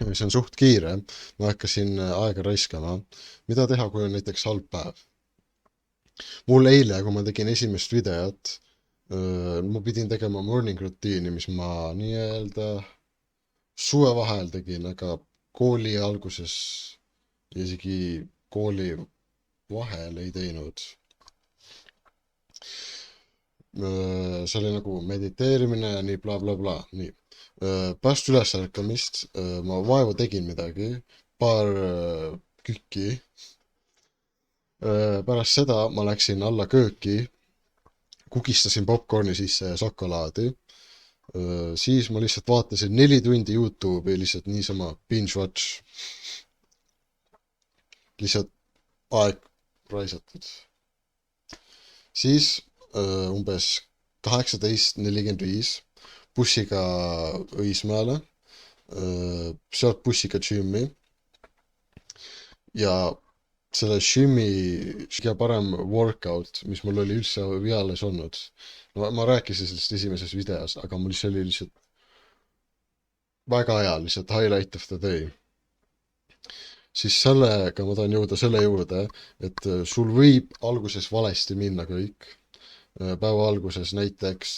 see on suht kiire, ma hakkasin aega raiskama. Mida teha, kui on näiteks halb päev? Mul eile, kui ma tegin esimest videot, ma pidin tegema morning rutiini, mis ma nii-öelda suvevaheajal tegin, aga kooli alguses ja isegi kooli vahel ei teinud. See oli nagu mediteerimine ja nii bla, nii. Pärast ülesärkamist ma vaevu tegin midagi, paar kükki. Pärast seda ma läksin alla kööki, kukistasin popcorni sisse ja šokolaadi. Siis ma lihtsalt vaatasin 4 tundi YouTube'i lihtsalt niisama binge watch. Lihtsalt aeg raisatud. Siis umbes 18:45 bussiga Õismäele, sealt bussiga džümmi ja selle džümmi kõige parem workout, mis mul oli üldse viales olnud. No, ma rääkisin sellest esimeses videos, aga mul see oli lihtsalt väga hea, lihtsalt highlight of the day. Siis sellega ma tahan jõuda selle juurde, et sul võib alguses valesti minna kõik. Päeva alguses näiteks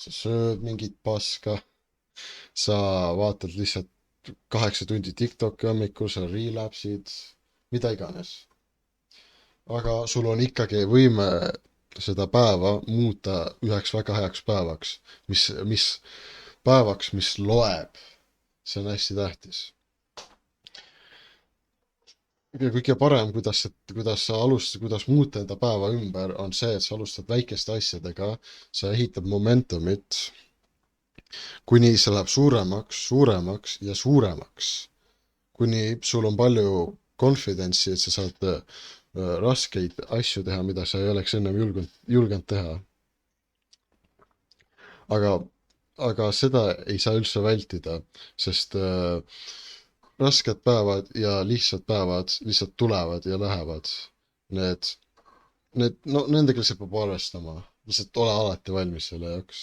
sa sööd mingit paska, sa vaatad lihtsalt 8 tundi TikTok'i hommikul, sa relapse'id, mida iganes. Aga sul on ikkagi võime seda päeva muuta üheks väga heaks päevaks, mis loeb. See on hästi tähtis. Kõige parem, kuidas muuta enda päeva ümber, on see, et sa alustad väikeste asjadega, sa ehitad momentumit, kuni see läheb suuremaks ja suuremaks. Kuni sul on palju confidence'i, et sa saad raskeid asju teha, mida sa ei oleks ennem julgenud teha. Aga seda ei saa üldse vältida, sest rasked päevad ja lihtsad päevad lihtsalt tulevad ja lähevad. Nendega lihtsalt peab arvestama. Lihtsalt ole alati valmis selle jaoks.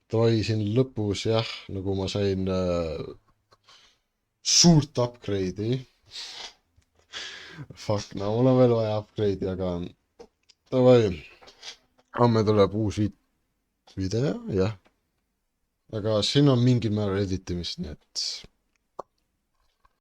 Davai, siin lõpus jah, nagu ma sain suurt upgrade'i. Fuck, no mul on veel vaja upgrade'i, aga davai. Homme tuleb uus video, jah. Aga siin on mingil määral editimist, nii et